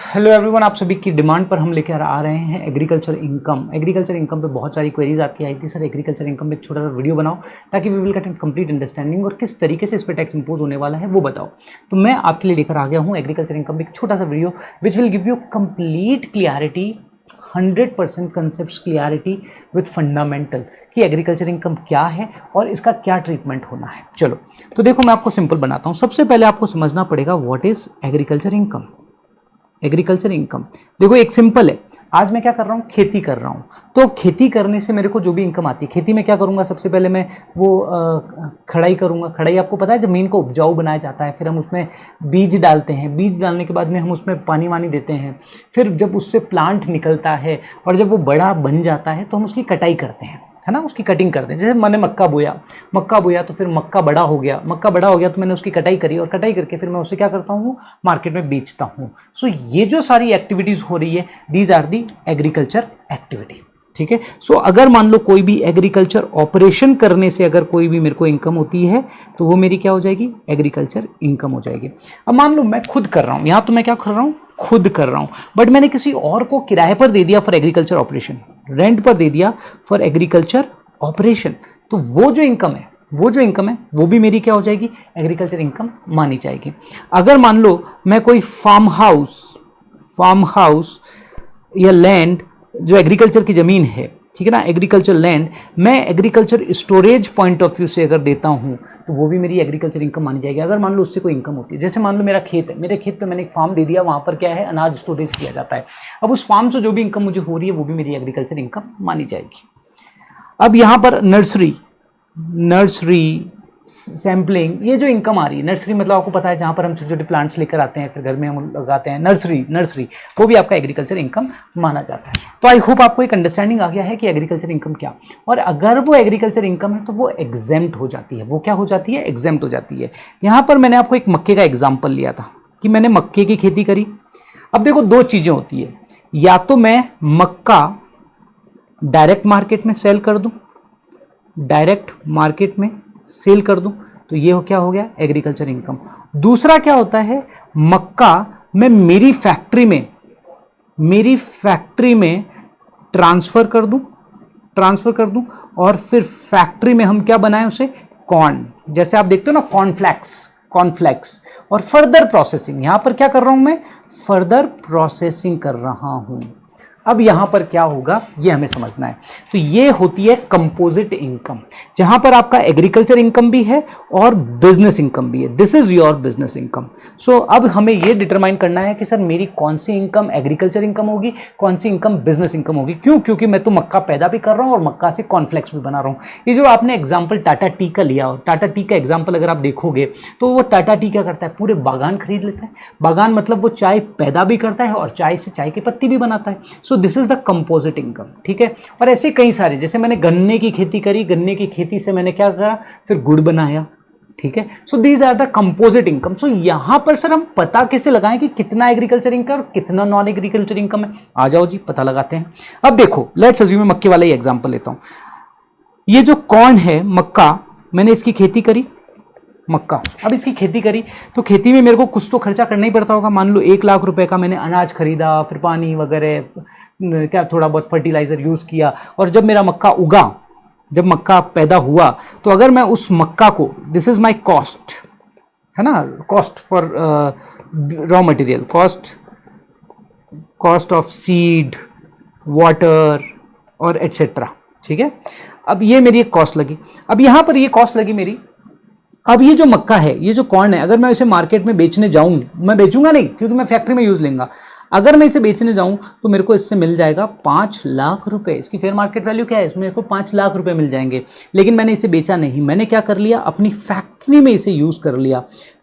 Hello everyone, आप सभी की डिमांड पर हम लेकर आ रहे हैं एग्रीकल्चर इनकम। एग्रीकल्चर इनकम पे बहुत सारी क्वेरीज आपकी आई थी, सर एग्रीकल्चर इनकम पे एक छोटा सा वीडियो बनाओ ताकि we will get complete understanding और किस तरीके से इस पर टैक्स इंपोज होने वाला है वो बताओ। तो मैं आपके लिए लेकर आ गया हूँ एग्रीकल्चर इनकम पे एक छोटा सा video which will give you complete clarity, 100% concept clarity with fundamental कि एग्रीकल्चर इनकम क्या है और इसका क्या ट्रीटमेंट होना है। चलो तो देखो, मैं आपको सिंपल बनाता हूँ। सबसे पहले आपको समझना पड़ेगा what is agriculture income. Agriculture income देखो एक सिंपल है। आज मैं क्या कर रहा हूँ, खेती कर रहा हूँ। तो खेती करने से मेरे को जो भी इनकम आती है, खेती में क्या करूँगा, सबसे पहले मैं वो खड़ाई करूँगा। खड़ाई आपको पता है, ज़मीन को उपजाऊ बनाया जाता है, फिर हम उसमें बीज डालते हैं। बीज डालने के बाद में हम उसमें पानी वानी देते हैं। फिर जब उससे प्लांट निकलता है और जब वो बड़ा बन जाता है तो हम उसकी कटाई करते हैं, है ना, उसकी कटिंग करते हैं। जैसे मैंने मक्का बोया तो फिर मक्का बड़ा हो गया तो मैंने उसकी कटाई करी और कटाई करके फिर मैं उसे क्या करता हूँ, मार्केट में बेचता हूँ। सो ये जो सारी एक्टिविटीज हो रही है, these are the agriculture activity. ठीक है। सो अगर मान लो कोई भी एग्रीकल्चर ऑपरेशन करने से अगर कोई भी मेरे को इनकम होती है तो वो मेरी क्या हो जाएगी, एग्रीकल्चर इनकम हो जाएगी। अब मान लो मैं खुद कर रहा हूँ, यहाँ तो मैं क्या कर रहा हूँ, खुद कर रहा हूँ, बट मैंने किसी और को किराए पर दे दिया फॉर एग्रीकल्चर ऑपरेशन, रेंट पर दे दिया फॉर एग्रीकल्चर ऑपरेशन। तो वो जो इनकम है वो भी मेरी क्या हो जाएगी, एग्रीकल्चर इनकम मानी जाएगी। अगर मान लो मैं कोई फार्म हाउस या लैंड जो एग्रीकल्चर की जमीन है, ठीक है ना, एग्रीकल्चर लैंड, मैं agriculture storage point of view से अगर देता हूं तो वो भी मेरी एग्रीकल्चर इनकम मानी जाएगी। अगर मान लो उससे कोई इनकम होती है, जैसे मान लो मेरा खेत है, मेरे खेत पे मैंने एक फार्म दे दिया, वहां पर क्या है, अनाज स्टोरेज किया जाता है। अब उस फार्म से जो भी इनकम मुझे हो रही है वो भी मेरी एग्रीकल्चर इनकम मानी जाएगी। अब यहां पर नर्सरी सैम्पलिंग, ये जो इनकम आ रही है, नर्सरी मतलब आपको पता है जहां पर हम छोटे छोटे प्लांट्स लेकर आते हैं फिर घर में हम लगाते हैं, नर्सरी वो भी आपका एग्रीकल्चर इनकम माना जाता है। तो आई होप आपको एक अंडरस्टैंडिंग आ गया है कि एग्रीकल्चर इनकम क्या, और अगर वो एग्रीकल्चर इनकम है तो वो एग्जेम्प्ट हो जाती है। वो क्या हो जाती है, एग्जेम्प्ट हो जाती है। यहां पर मैंने आपको एक मक्के का एग्जाम्पल लिया था कि मैंने मक्के की खेती करी। अब देखो दो चीजें होती है, या तो मैं मक्का डायरेक्ट मार्केट में सेल कर दूं, तो ये क्या हो गया, एग्रीकल्चर इनकम। दूसरा क्या होता है, मक्का मैं मेरी फैक्ट्री में ट्रांसफर कर दूं और फिर फैक्ट्री में हम क्या बनाएं उसे, कॉर्न, जैसे आप देखते हो ना कॉर्नफ्लेक्स, और फर्दर प्रोसेसिंग। यहां पर क्या कर रहा हूं मैं, फर्दर प्रोसेसिंग कर रहा हूं। अब यहां पर क्या होगा ये हमें समझना है। तो ये होती है कंपोजिट इनकम, जहां पर आपका एग्रीकल्चर इनकम भी है और बिजनेस इनकम भी है। This is your business income. So अब हमें ये डिटरमाइन करना है कि सर मेरी कौन सी इनकम एग्रीकल्चर इनकम होगी, कौन सी इनकम बिजनेस इनकम होगी। क्यों, क्योंकि मैं तो मक्का पैदा भी कर रहा हूं और मक्का से कॉर्नफ्लेक्स भी बना रहा हूं। ये जो आपने एग्जाम्पल टाटा टी का लिया, टाटा टी का एग्जाम्पल अगर आप देखोगे तो वो टाटा टी क्या करता है, पूरे बागान खरीद लेता है। बागान मतलब वो चाय पैदा भी करता है और चाय से चाय की पत्ती भी बनाता है। So this is the composite income. ठीक है। और ऐसे कई सारे, जैसे मैंने गन्ने की खेती करी, गन्ने की खेती से मैंने क्या करा, फिर गुड़ बनाया। ठीक है। So these are the composite income. So यहां पर सर हम पता कैसे लगाएं कि कितना एग्रीकल्चर इनकम और कितना नॉन एग्रीकल्चर इनकम है। आ जाओ जी, पता लगाते हैं। अब देखो, लेट्स अज्यूम, मक्के वाला ही एग्जांपल लेता हूं। ये जो कॉर्न है, मक्का, मैंने इसकी खेती करी, मक्का। अब इसकी खेती करी तो खेती में मेरे को कुछ तो खर्चा करना ही पड़ता होगा। मान लो 1 लाख रुपए का मैंने अनाज खरीदा, फिर पानी वगैरह, क्या थोड़ा बहुत फर्टिलाइजर यूज किया, और जब मेरा मक्का उगा, जब मक्का पैदा हुआ, तो अगर मैं उस मक्का को, दिस इज माय कॉस्ट, है ना, cost for raw material, cost of seed, water और एटसेट्रा। ठीक है। अब ये मेरी एक कॉस्ट लगी। अब यहां पर ये कॉस्ट लगी मेरी। अब ये जो मक्का है, ये जो कॉर्न है, अगर मैं इसे मार्केट में बेचने जाऊं, मैं बेचूंगा नहीं क्योंकि मैं फैक्ट्री में यूज लेंगा। अगर मैं इसे बेचने जाऊं तो मेरे को इससे मिल जाएगा 5 लाख रुपए। इसकी फेयर मार्केट वैल्यू क्या है, इसमें मेरे को 5 लाख रुपए मिल जाएंगे। लेकिन मैंने इसे बेचा नहीं, मैंने क्या कर लिया, अपनी फैक्ट्री में इसे यूज कर लिया।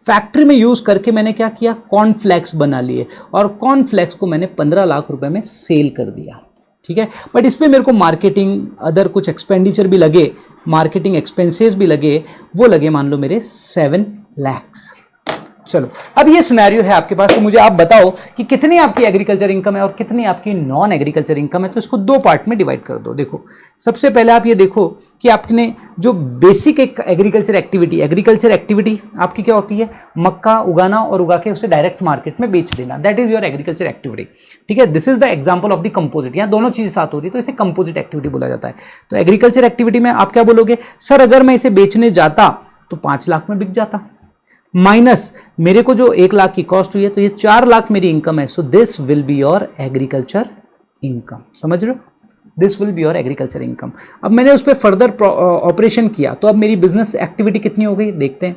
फैक्ट्री में यूज करके मैंने क्या किया, कॉर्नफ्लेक्स बना लिए, और कॉर्नफ्लेक्स को मैंने 15 लाख रुपए में सेल कर दिया। ठीक है। बट इस पर मेरे को मार्केटिंग, अदर कुछ एक्सपेंडिचर भी लगे, मार्केटिंग एक्सपेंसेस भी लगे, वो लगे मान लो मेरे 7 लैक्स। चलो, अब ये सिनेरियो है आपके पास, तो मुझे आप बताओ कि कितनी आपकी एग्रीकल्चर इनकम है और कितनी आपकी नॉन एग्रीकल्चर इनकम है। तो इसको दो पार्ट में डिवाइड कर दो। देखो, सबसे पहले आप ये देखो कि आपने जो बेसिक एक एग्रीकल्चर एक्टिविटी आपकी क्या होती है, मक्का उगाना और उगा के उसे डायरेक्ट मार्केट में बेच देना, that is your agriculture activity. ठीक है, this is the example of the composite. यहाँ दोनों चीजें साथ हो रही है तो इसे कंपोजिट एक्टिविटी बोला जाता है। तो एग्रीकल्चर एक्टिविटी में आप क्या बोलोगे, सर अगर मैं इसे बेचने जाता तो 5 लाख में बिक जाता, माइनस मेरे को जो 1 लाख की कॉस्ट हुई है, तो ये 4 लाख मेरी इनकम है। सो this will be your agriculture income. समझ रहे हो, this will be your agriculture income. अब मैंने उस पर फर्दर ऑपरेशन किया, तो अब मेरी बिजनेस एक्टिविटी कितनी हो गई देखते हैं।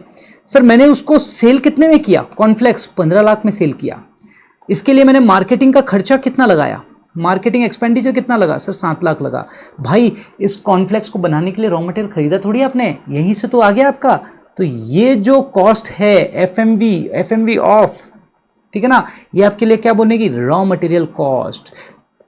सर मैंने उसको सेल कितने में किया, कॉर्नफ्लेक्स 15 लाख में सेल किया। इसके लिए मैंने मार्केटिंग का खर्चा कितना लगाया, मार्केटिंग एक्सपेंडिचर कितना लगा, सर 7 लाख लगा। भाई इस कॉर्नफ्लेक्स को बनाने के लिए रॉ मटेरियल खरीदा थोड़ी आपने, यहीं से तो आ गया आपका। तो ये जो कॉस्ट है एफएमवी ऑफ, ठीक है ना, ये आपके लिए क्या बनेगी, रॉ मटेरियल कॉस्ट।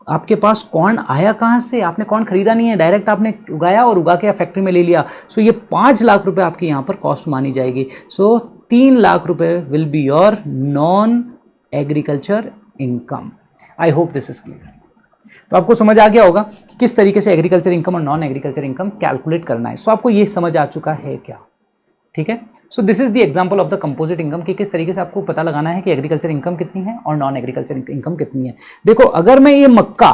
आपके पास कॉर्न आया कहां से, आपने कॉर्न खरीदा नहीं है, डायरेक्ट आपने उगाया और उगा के फैक्ट्री में ले लिया। सो ये 5 लाख रुपए आपकी यहां पर कॉस्ट मानी जाएगी। सो 3 लाख रुपए will be your non agriculture income. I hope this is clear. तो आपको समझ आ गया होगा कि किस तरीके से एग्रीकल्चर इनकम और नॉन एग्रीकल्चर इनकम कैलकुलेट करना है। सो आपको ये समझ आ चुका है क्या, ठीक है। So this is the example of the composite income कि किस तरीके से आपको पता लगाना है कि एग्रीकल्चर इनकम कितनी है और नॉन एग्रीकल्चर इनकम कितनी है। देखो, अगर मैं ये मक्का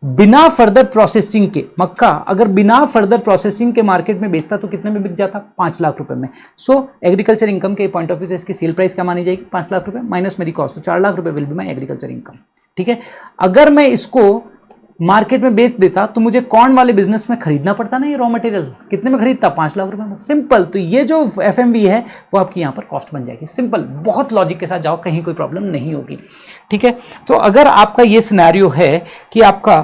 बिना फर्दर प्रोसेसिंग के, अगर बिना फर्दर प्रोसेसिंग के मार्केट में बेचता तो कितने में बिक जाता, 5 लाख रुपए में। सो एग्रीकल्चर इनकम के पॉइंट ऑफ व्यू से इसकी सेल प्राइस क्या मानी जाएगी, 5 लाख रुपए माइनस मेरी कॉस्ट, तो 4 लाख रुपए will be my agriculture income. ठीक है, अगर मैं इसको मार्केट में बेच देता तो मुझे कॉर्न वाले बिजनेस में खरीदना पड़ता ना, ये रॉ मटेरियल कितने में खरीदता, 5 लाख रुपए में, सिंपल। तो ये जो एफएमवी है वो आपकी यहां पर कॉस्ट बन जाएगी, सिंपल। बहुत लॉजिक के साथ जाओ, कहीं कोई प्रॉब्लम नहीं होगी। ठीक है, तो अगर आपका ये सिनेरियो है कि आपका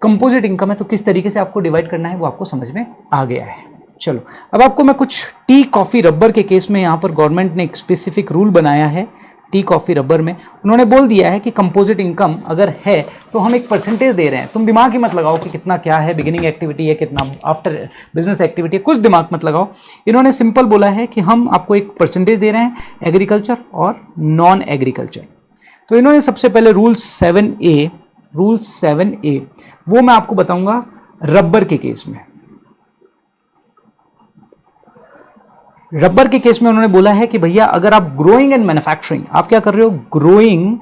कंपोजिट इनकम है तो किस तरीके से आपको डिवाइड करना है वो आपको समझ में आ गया है। चलो, अब आपको मैं कुछ टी कॉफी रबर के केस में, यहां पर गवर्नमेंट ने एक स्पेसिफिक रूल बनाया है टी कॉफी रबर में। उन्होंने बोल दिया है कि कंपोजिट इनकम अगर है तो हम एक परसेंटेज दे रहे हैं। तुम दिमाग ही मत लगाओ कि कितना क्या है, बिगिनिंग एक्टिविटी है, कितना आफ्टर बिजनेस एक्टिविटी है, कुछ दिमाग मत लगाओ। इन्होंने सिंपल बोला है कि हम आपको एक परसेंटेज दे रहे हैं एग्रीकल्चर और नॉन एग्रीकल्चर। तो इन्होंने सबसे पहले रूल 7A वो मैं आपको बताऊंगा रबर के केस में। रबर के केस में उन्होंने बोला है कि भैया अगर आप ग्रोइंग एंड मैन्युफैक्चरिंग, आप क्या कर रहे हो, growing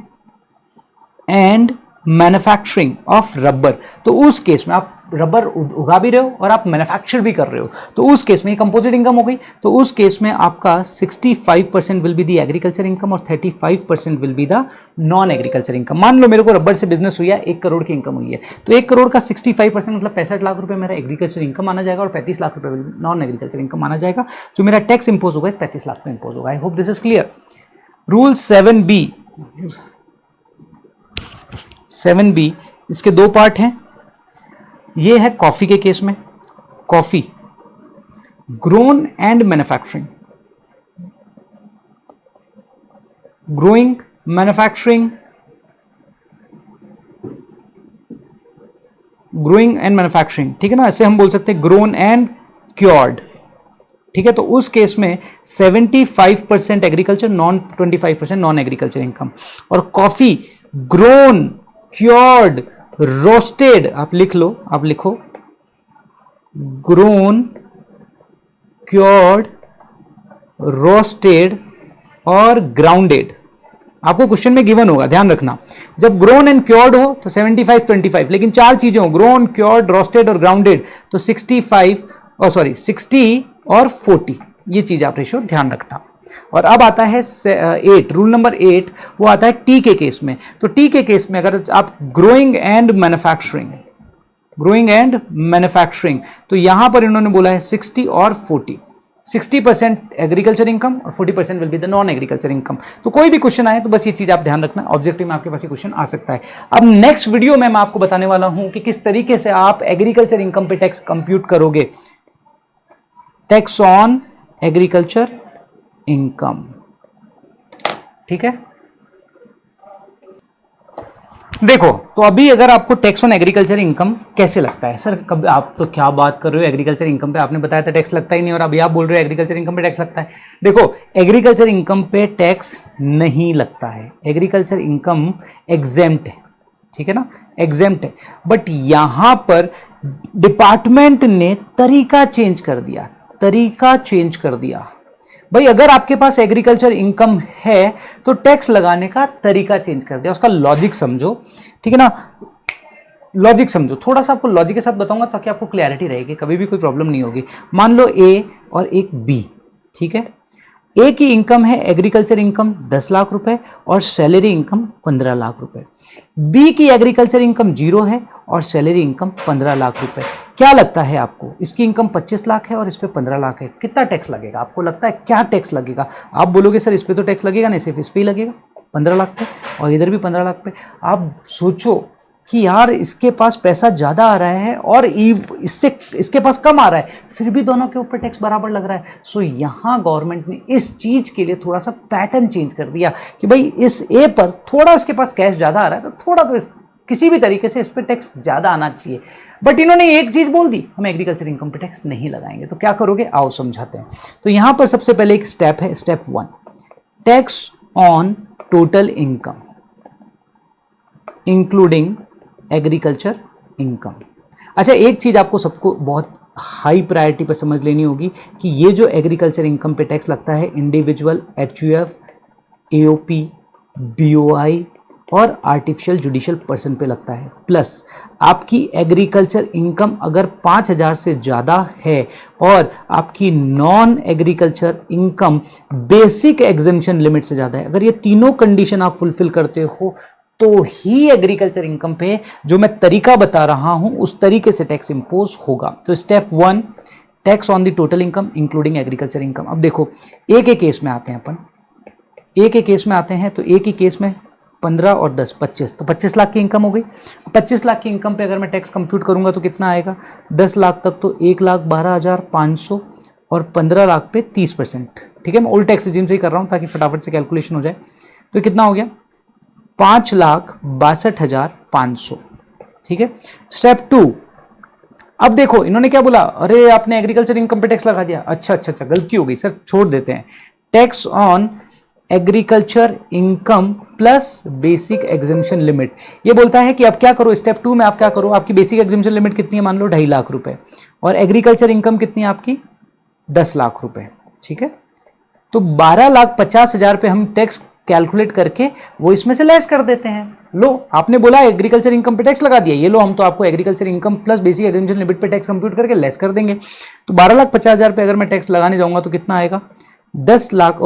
and manufacturing of rubber, तो उस केस में आप रबर उगा भी रहे हो और आप मैन्युफैक्चर भी कर रहे हो, तो उस केस में कंपोजिट इनकम हो गई। तो उस केस में आपका 65% will be the agriculture income और 35% will be the non agriculture income. मान लो मेरे को रबर से बिजनेस हुई है, 1 करोड़ की इनकम हुई है, तो 1 करोड़ का 65% मतलब 65 लाख रुपए मेरा एग्रीकल्चर इनकम माना जाएगा और 35 लाख रुपए नॉन एग्रीकल्चर इनकम माना जाएगा। जो मेरा टैक्स इंपोज होगा 35 लाख पे इंपोज होगा। I hope this is clear. Rule 7B इसके 2 पार्ट हैं। ये है कॉफी के केस में, coffee grown and manufacturing, growing, manufacturing, growing and manufacturing, ठीक है ना, ऐसे हम बोल सकते हैं ग्रोन एंड क्योर्ड। ठीक है, तो उस केस में 75% एग्रीकल्चर, 25% नॉन एग्रीकल्चर इनकम। और कॉफी ग्रोन, क्योर्ड, रोस्टेड, आप लिख लो, आप लिखो ग्रोन, क्योर्ड, रोस्टेड और ग्राउंडेड। आपको क्वेश्चन में गिवन होगा, ध्यान रखना। जब ग्रोन एंड क्योर्ड हो तो 75-25, लेकिन 4 चीजें हो, ग्रोन, क्योर्ड, रोस्टेड और ग्राउंडेड, तो 60 और 40, ये चीज आप रेशियो ध्यान रखना। और अब आता है 8, रूल नंबर 8, वो आता है टी के केस में। तो टी के केस में अगर आप ग्रोइंग एंड मैन्युफैक्चरिंग, तो यहां पर इन्होंने बोला है 60 और 40, 60% एग्रीकल्चर इनकम और 40% will be the non agriculture income. तो कोई भी क्वेश्चन आए तो बस ये चीज आप ध्यान रखना, ऑब्जेक्टिव में आपके पास ये क्वेश्चन आ सकता है। अब नेक्स्ट वीडियो में मैं आपको बताने वाला हूं कि किस तरीके से आप एग्रीकल्चर इनकम पे टैक्स कंप्यूट करोगे, टैक्स ऑन एग्रीकल्चर इनकम। ठीक है, देखो, तो अभी अगर आपको टैक्स ऑन एग्रीकल्चर इनकम कैसे लगता है? सर कब आप तो क्या बात कर रहे हो, एग्रीकल्चर इनकम पे आपने बताया था टैक्स लगता ही नहीं और अभी आप बोल रहे हो एग्रीकल्चर इनकम पे टैक्स लगता है। देखो, एग्रीकल्चर इनकम पे टैक्स नहीं लगता है, एग्रीकल्चर इनकम एग्जेम्प्ट है, ठीक है ना, एग्जेम्प्ट है। बट यहां पर डिपार्टमेंट ने तरीका चेंज कर दिया, तरीका चेंज कर दिया। भाई अगर आपके पास एग्रीकल्चर इनकम है तो टैक्स लगाने का तरीका चेंज कर दिया, उसका लॉजिक समझो, ठीक है ना, लॉजिक समझो। थोड़ा सा आपको लॉजिक के साथ बताऊंगा ताकि आपको क्लैरिटी रहेगी, कभी भी कोई प्रॉब्लम नहीं होगी। मान लो ए और एक बी, ठीक है, ए की इनकम है एग्रीकल्चर इनकम 10 लाख रुपए और सैलरी इनकम 15 लाख रुपए। बी की एग्रीकल्चर इनकम 0 है और सैलरी इनकम 15 लाख रुपए। क्या लगता है आपको? इसकी इनकम 25 लाख है और इस पे 15 लाख है, कितना टैक्स लगेगा आपको लगता है? क्या टैक्स लगेगा? आप बोलोगे सर इस पे तो टैक्स लगेगा नहीं, सिर्फ इस पे ही लगेगा 15 लाख पे और इधर भी 15 लाख पे। आप सोचो कि यार इसके पास पैसा ज्यादा आ रहा है और इससे इसके पास कम आ रहा है, फिर भी दोनों के ऊपर टैक्स बराबर लग रहा है। सो यहां गवर्नमेंट ने इस चीज के लिए थोड़ा सा पैटर्न चेंज कर दिया कि भाई इस ए पर थोड़ा इसके पास कैश ज्यादा आ रहा है तो थोड़ा तो किसी भी तरीके से इस पर टैक्स ज्यादा आना चाहिए। बट इन्होंने एक चीज बोल दी, हम एग्रीकल्चर इनकम पे टैक्स नहीं लगाएंगे। तो क्या करोगे, आओ समझाते हैं। तो यहां पर सबसे पहले एक स्टेप है, step 1, tax on total income including agriculture income. अच्छा, एक चीज आपको सबको बहुत हाई प्रायोरिटी पर समझ लेनी होगी कि ये जो एग्रीकल्चर इनकम पे टैक्स लगता है इंडिविजुअल, एचयूएफ, एओपी, बीओआई और आर्टिफिशियल जुडिशियल पर्सन पे लगता है। प्लस आपकी एग्रीकल्चर इनकम अगर 5,000 से ज़्यादा है और आपकी non agriculture income basic exemption limit से ज़्यादा है, अगर ये तीनों कंडीशन आप फुलफिल करते हो तो ही एग्रीकल्चर इनकम पे जो मैं तरीका बता रहा हूं उस तरीके से टैक्स इंपोज होगा। तो step 1, tax on the total income including agriculture income. अब देखो, एक एक केस में आते हैं अपन, एक एक केस में आते हैं। तो एक ही केस में 15 और 10 25, तो 25 लाख की इनकम हो गई। 25 लाख की इनकम पे अगर मैं टैक्स कंप्यूट करूंगा तो कितना आएगा? 10 लाख तक तो 1,12,500 और 15 लाख पे 30%, ठीक है। मैं ओल्ड टैक्स रिजीम से ही कर रहा हूं ताकि फटाफट से कैलकुलेशन हो जाए। तो कितना हो गया? 5,62,500, ठीक है। स्टेप 2, अब देखो इन्होंने क्या बोला, अरे आपने एग्रीकल्चर इनकम पे टैक्स लगा दिया। अच्छा, गलती हो गई सर, छोड़ देते हैं। Tax on agriculture income plus basic exemption limit. ये बोलता है कि अब क्या करो, स्टेप 2 में आप क्या करो, आपकी बेसिक एग्जेम्पशन लिमिट कितनी है? मान लो 2.5 लाख रुपए और एग्रीकल्चर इनकम कितनी है आपकी? 10 लाख रुपए, ठीक है। तो 12,50,000 पे हम टैक्स कैलकुलेट करके वो इसमें से लेस कर देते हैं। लो, आपने बोला एग्रीकल्चर इनकम पे टैक्स लगा दिया, ये लो हम तो आपको agriculture income plus basic exemption limit पे टैक्स कंप्यूट करके लेस कर देंगे। तो 12,50,000 पे अगर मैं टैक्स लगाने जाऊंगा तो कितना आएगा? 10 लाख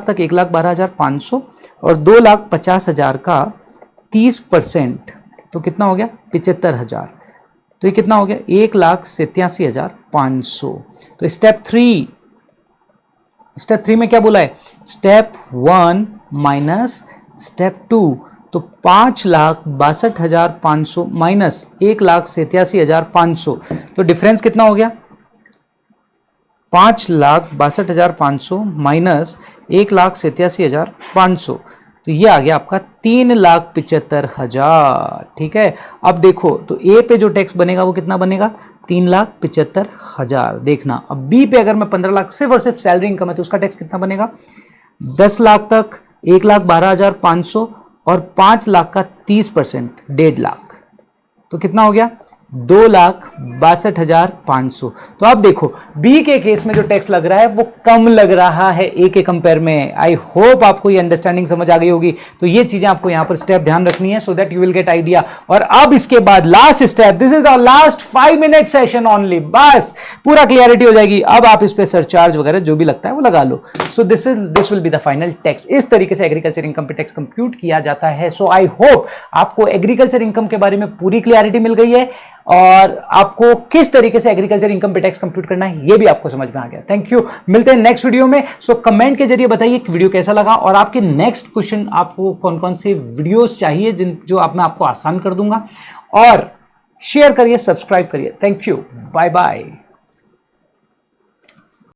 तक 1,12,500 और 2,50,000 का 30%, तो कितना हो गया? 75,000। तो ये कितना हो गया? 1,87,500। तो स्टेप 3 में क्या बोला है? स्टेप 1 माइनस स्टेप 2, तो 5,62,500 माइनस 1,87,500, तो डिफरेंस कितना हो गया? 5,62,500 माइनस 1,87,500, तो ये आ गया आपका 3,75,000, ठीक है। अब देखो, तो ए पे जो टैक्स बनेगा वो कितना बनेगा? 3,75,000। देखना, अब बी पे अगर मैं 15 लाख सिर्फ और सिर्फ सैलरी इनकम है तो उसका टैक्स कितना बनेगा? 10 लाख तक 1,12,500 और 5 लाख का 30%, 1.5 लाख, तो कितना हो गया? 2,62,500। तो आप देखो बी के केस में जो टैक्स लग रहा है वो कम लग रहा है ए के कंपेयर में। आई होप आपको ये अंडरस्टैंडिंग समझ आ गई होगी। तो ये चीजें आपको यहां पर स्टेप ध्यान रखनी है so that you will get idea. और अब इसके बाद last step, this is our last 5 minute session only, बस पूरा क्लियरिटी हो जाएगी। अब आप इस पे सरचार्ज वगैरह जो भी लगता है वो लगा लो। So this will be the final tax. इस तरीके से एग्रीकल्चर इनकम पे टैक्स कंप्यूट किया जाता है। सो आई होप आपको एग्रीकल्चर इनकम के बारे में पूरी क्लियरिटी मिल गई है और आपको किस तरीके से एग्रीकल्चर इनकम पे टैक्स कंप्यूट करना है ये भी आपको समझ में आ गया। थैंक यू, मिलते हैं नेक्स्ट वीडियो में। सो कमेंट के जरिए बताइए कि वीडियो कैसा लगा और आपके नेक्स्ट क्वेश्चन आपको कौन कौन से वीडियोस चाहिए जो मैं आपको आसान कर दूंगा। और शेयर करिए, सब्सक्राइब करिए। Thank you, bye bye.